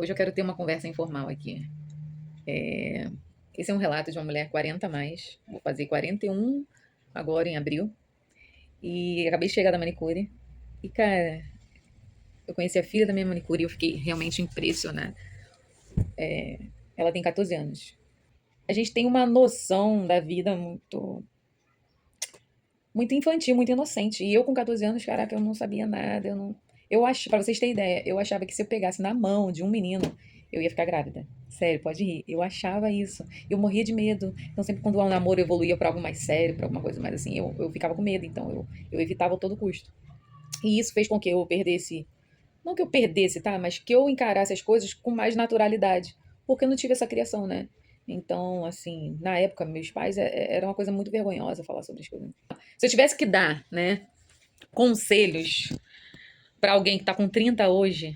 Hoje eu quero ter uma conversa informal aqui. Esse é um relato de uma mulher 40 a mais. Vou fazer 41 agora em abril. E acabei de chegar da manicure. E, cara, eu conheci a filha da minha manicure e eu fiquei realmente impressionada. Ela tem 14 anos. A gente tem uma noção da vida muito infantil, muito inocente. E eu com 14 anos, caraca, eu não sabia nada. Eu acho, pra vocês terem ideia, eu achava que se eu pegasse na mão de um menino, eu ia ficar grávida. Sério, pode rir. Eu achava isso. Eu morria de medo. Então, sempre quando o namoro evoluía pra algo mais sério, pra alguma coisa mais assim, eu ficava com medo. Então, eu evitava a todo custo. E isso fez com que eu perdesse. Não que eu perdesse, tá? Mas que eu encarasse as coisas com mais naturalidade. Porque eu não tive essa criação, né? Então, assim, na época, meus pais era uma coisa muito vergonhosa falar sobre as coisas. Se eu tivesse que dar, né, conselhos pra alguém que tá com 30 hoje,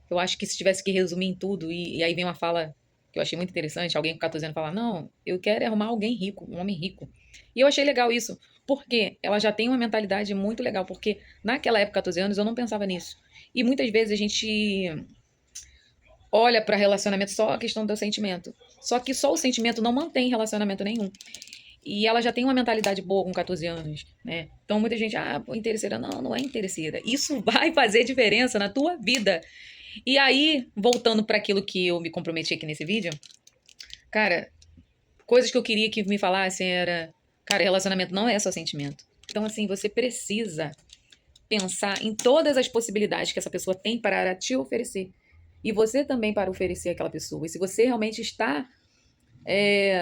eu acho que se tivesse que resumir em tudo, e aí vem uma fala que eu achei muito interessante, alguém com 14 anos fala, não, eu quero é arrumar alguém rico, um homem rico. E eu achei legal isso, porque ela já tem uma mentalidade muito legal, porque naquela época, 14 anos, eu não pensava nisso. E muitas vezes a gente olha para relacionamento só a questão do sentimento. Só que só o sentimento não mantém relacionamento nenhum. E ela já tem uma mentalidade boa com 14 anos, né? Então muita gente, pô, interesseira. Não, não é interesseira. Isso vai fazer diferença na tua vida. E aí, voltando para aquilo que eu me comprometi aqui nesse vídeo, cara, coisas que eu queria que me falassem era, cara, relacionamento não é só sentimento. Então, assim, você precisa pensar em todas as possibilidades que essa pessoa tem para te oferecer. E você também para oferecer àquela pessoa. E se você realmente está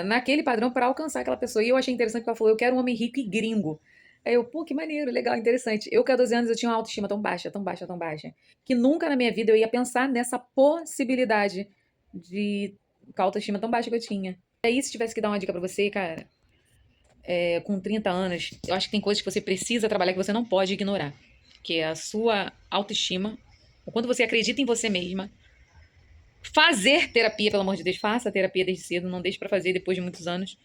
naquele padrão para alcançar aquela pessoa. E eu achei interessante que ela falou, eu quero um homem rico e gringo. Aí eu, pô, que maneiro, legal, interessante. Eu, com 12 anos, eu tinha uma autoestima tão baixa, tão baixa, tão baixa, que nunca na minha vida eu ia pensar nessa possibilidade de com a autoestima tão baixa que eu tinha. E aí, se tivesse que dar uma dica pra você, cara, com 30 anos, eu acho que tem coisas que você precisa trabalhar que você não pode ignorar. Que é a sua autoestima, o quanto você acredita em você mesma. Fazer terapia, pelo amor de Deus, faça terapia desde cedo, não deixe pra fazer depois de muitos anos,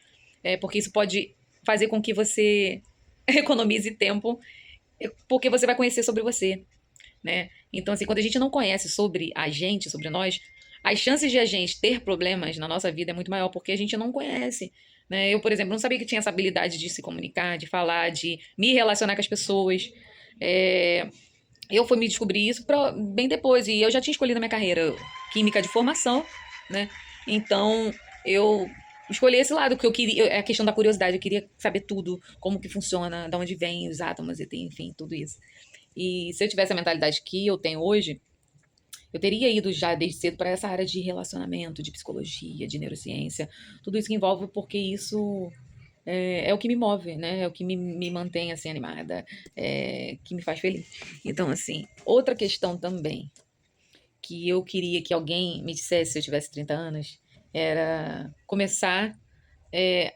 porque isso pode fazer com que você economize tempo, porque você vai conhecer sobre você, né? Então, assim, quando a gente não conhece sobre a gente, sobre nós, as chances de a gente ter problemas na nossa vida é muito maior, porque a gente não conhece, né? Eu, por exemplo, não sabia que tinha essa habilidade de se comunicar, de falar, de me relacionar com as pessoas. É, eu fui me descobrir isso bem depois, e eu já tinha escolhido a minha carreira química de formação, né? Então, eu escolhi esse lado, que eu queria, é a questão da curiosidade, eu queria saber tudo, como que funciona, de onde vem os átomos, e tem, enfim, tudo isso. E se eu tivesse a mentalidade que eu tenho hoje, eu teria ido já desde cedo para essa área de relacionamento, de psicologia, de neurociência, tudo isso que envolve, porque isso é o que me move, né? É o que me mantém assim animada, que me faz feliz. Então, assim, outra questão também que eu queria que alguém me dissesse se eu tivesse 30 anos era começar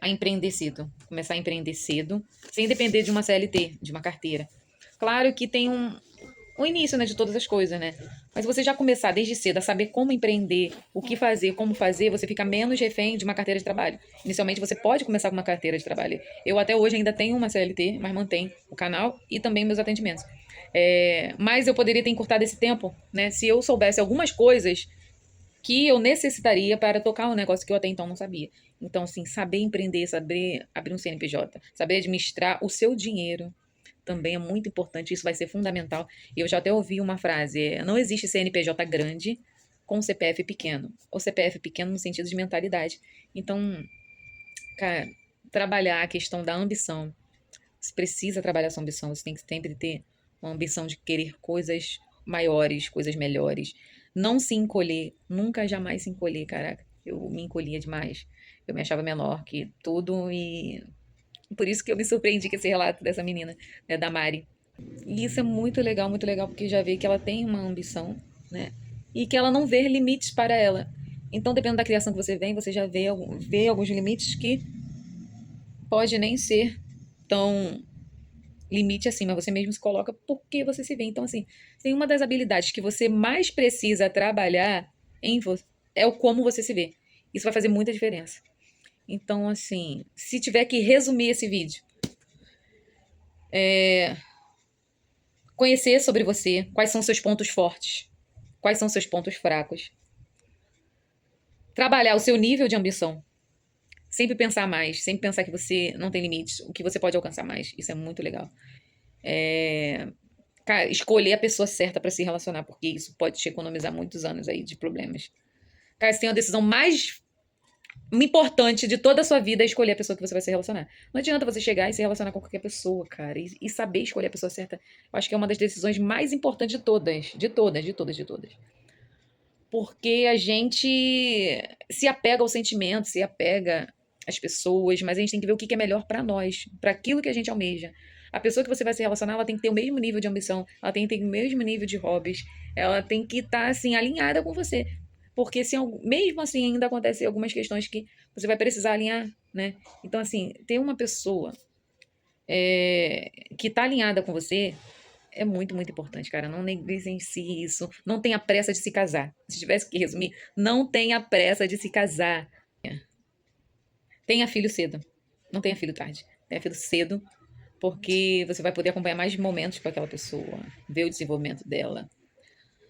a empreender cedo. Começar a empreender cedo, sem depender de uma CLT, de uma carteira. Claro que tem o início, né, de todas as coisas, né? Mas você já começar desde cedo a saber como empreender, o que fazer, como fazer, você fica menos refém de uma carteira de trabalho. Inicialmente você pode começar com uma carteira de trabalho. Eu até hoje ainda tenho uma CLT, mas mantenho o canal e também meus atendimentos. Mas eu poderia ter encurtado esse tempo, né? Se eu soubesse algumas coisas que eu necessitaria para tocar um negócio que eu até então não sabia. Então, assim, saber empreender, saber abrir um CNPJ, saber administrar o seu dinheiro também é muito importante, isso vai ser fundamental. E eu já até ouvi uma frase: não existe CNPJ grande com CPF pequeno, ou CPF pequeno no sentido de mentalidade. Então, cara, trabalhar a questão da ambição. Você precisa trabalhar sua ambição, você tem que sempre ter uma ambição de querer coisas maiores, coisas melhores. Não se encolher, nunca jamais se encolher, caraca. Eu me encolhia demais. Eu me achava menor que tudo e por isso que eu me surpreendi com esse relato dessa menina, né, da Mari. E isso é muito legal, porque já vê que ela tem uma ambição, né? E que ela não vê limites para ela. Então, dependendo da criação que você vem, você já vê alguns limites que pode nem ser tão limite assim, mas você mesmo se coloca porque você se vê. Então, assim, tem uma das habilidades que você mais precisa trabalhar em você é o como você se vê. Isso vai fazer muita diferença. Então, assim, se tiver que resumir esse vídeo, conhecer sobre você, quais são seus pontos fortes, quais são seus pontos fracos, Trabalhar o seu nível de ambição. Sempre pensar mais, sempre pensar que você não tem limites, o que você pode alcançar mais. Isso é muito legal. Cara, escolher a pessoa certa pra se relacionar, porque isso pode te economizar muitos anos aí de problemas. Cara, você tem uma decisão mais importante de toda a sua vida é escolher a pessoa que você vai se relacionar. Não adianta você chegar e se relacionar com qualquer pessoa, cara. E saber escolher a pessoa certa, eu acho que é uma das decisões mais importantes de todas. De todas, de todas, de todas. Porque a gente se apega ao sentimento, se apega às pessoas, mas a gente tem que ver o que é melhor pra nós, pra aquilo que a gente almeja. A pessoa que você vai se relacionar, ela tem que ter o mesmo nível de ambição, ela tem que ter o mesmo nível de hobbies, ela tem que estar assim alinhada com você. Porque se mesmo assim ainda acontecer algumas questões que você vai precisar alinhar, né? Então assim, ter uma pessoa que está alinhada com você é muito, muito importante, cara. Não negligencie isso. Não tenha pressa de se casar. Se tivesse que resumir, não tenha pressa de se casar. Tenha filho cedo. Não tenha filho tarde. Tenha filho cedo, porque você vai poder acompanhar mais momentos com aquela pessoa, ver o desenvolvimento dela.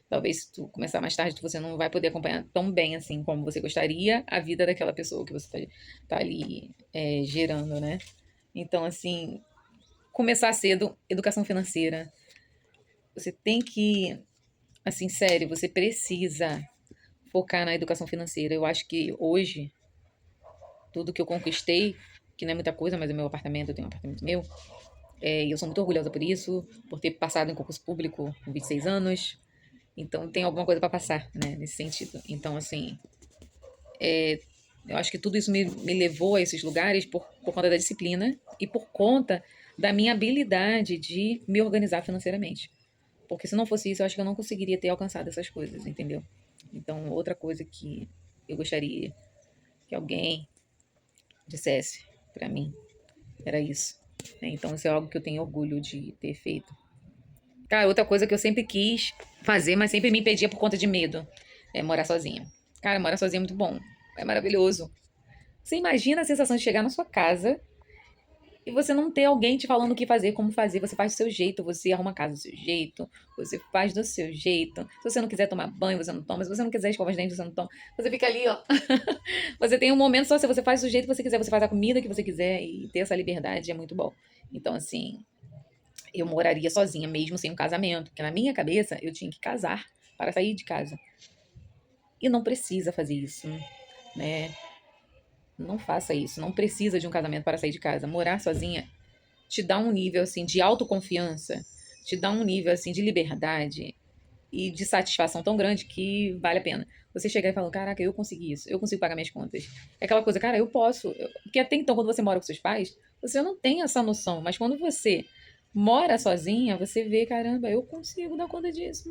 Talvez se tu começar mais tarde, você não vai poder acompanhar tão bem assim como você gostaria a vida daquela pessoa que você tá ali gerando, né? Então, assim, começar cedo, educação financeira. Você tem que, assim, sério, você precisa focar na educação financeira. Eu acho que hoje, tudo que eu conquistei, que não é muita coisa, mas é meu apartamento, eu tenho um apartamento meu, e eu sou muito orgulhosa por isso, por ter passado em concurso público com 26 anos. Então, tem alguma coisa para passar, né, nesse sentido. Então, assim, eu acho que tudo isso me levou a esses lugares por conta da disciplina e por conta da minha habilidade de me organizar financeiramente. Porque se não fosse isso, eu acho que eu não conseguiria ter alcançado essas coisas, entendeu? Então, outra coisa que eu gostaria que alguém dissesse pra mim era isso, né? Então, isso é algo que eu tenho orgulho de ter feito. Cara, outra coisa que eu sempre quis fazer, mas sempre me impedia por conta de medo, é morar sozinha. Cara, morar sozinha é muito bom. É maravilhoso. Você imagina a sensação de chegar na sua casa e você não ter alguém te falando o que fazer, como fazer. Você faz do seu jeito, você arruma a casa do seu jeito, você faz do seu jeito. Se você não quiser tomar banho, você não toma. Se você não quiser escovar os dentes, você não toma. Você fica ali, ó. Você tem um momento só, se você faz do jeito que você quiser, você faz a comida que você quiser e ter essa liberdade é muito bom. Então, assim, eu moraria sozinha mesmo sem um casamento, porque na minha cabeça eu tinha que casar para sair de casa. E não precisa fazer isso, né? Não faça isso. Não precisa de um casamento para sair de casa. Morar sozinha te dá um nível assim de autoconfiança, te dá um nível assim de liberdade e de satisfação tão grande que vale a pena. Você chegar e falar, caraca, eu consegui isso, eu consigo pagar minhas contas. É aquela coisa, cara, eu posso. Porque até então, quando você mora com seus pais, você não tem essa noção. Mas quando você mora sozinha, você vê, caramba, eu consigo dar conta disso.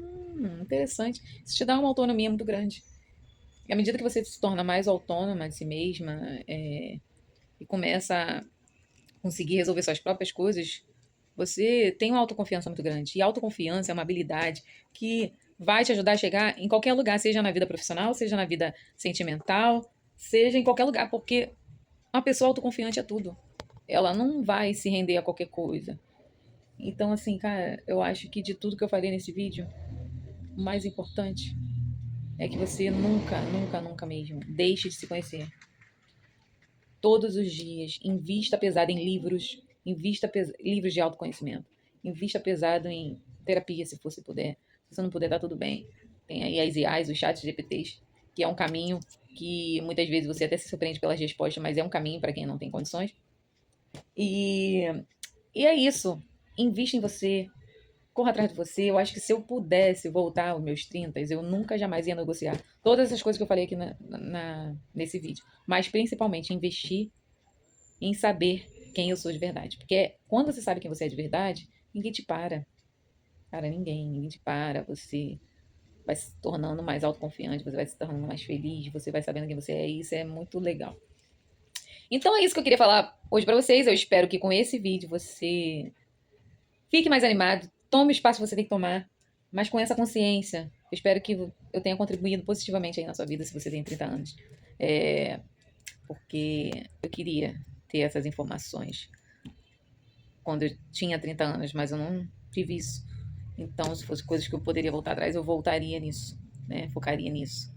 Interessante. Isso te dá uma autonomia muito grande. E à medida que você se torna mais autônoma de si mesma e começa a conseguir resolver suas próprias coisas, você tem uma autoconfiança muito grande. E autoconfiança é uma habilidade que vai te ajudar a chegar em qualquer lugar, seja na vida profissional, seja na vida sentimental, seja em qualquer lugar, porque uma pessoa autoconfiante é tudo. Ela não vai se render a qualquer coisa. Então, assim, cara, eu acho que de tudo que eu falei nesse vídeo, o mais importante é que você nunca, nunca, nunca mesmo deixe de se conhecer. Todos os dias, invista pesado em livros, livros de autoconhecimento, invista pesado em terapia, se você puder. Se você não puder, tá tudo bem. Tem aí as IAs, os chats GPTs, que é um caminho que muitas vezes você até se surpreende pelas respostas, mas é um caminho para quem não tem condições. E, e é isso. Invista em você, corra atrás de você. Eu acho que se eu pudesse voltar aos meus 30, eu nunca jamais ia negociar todas essas coisas que eu falei aqui nesse vídeo. Mas principalmente investir em saber quem eu sou de verdade. Porque quando você sabe quem você é de verdade, ninguém te para. Cara, ninguém te para. Você vai se tornando mais autoconfiante, você vai se tornando mais feliz, você vai sabendo quem você é, e isso é muito legal. Então é isso que eu queria falar hoje pra vocês. Eu espero que com esse vídeo você fique mais animado, tome o espaço que você tem que tomar, mas com essa consciência. Eu espero que eu tenha contribuído positivamente aí na sua vida, se você tem 30 anos. Porque eu queria ter essas informações quando eu tinha 30 anos, mas eu não tive isso. Então, se fosse coisas que eu poderia voltar atrás, eu voltaria nisso, né? Focaria nisso.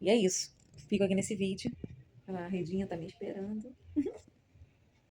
E é isso. Fico aqui nesse vídeo. A Redinha tá me esperando.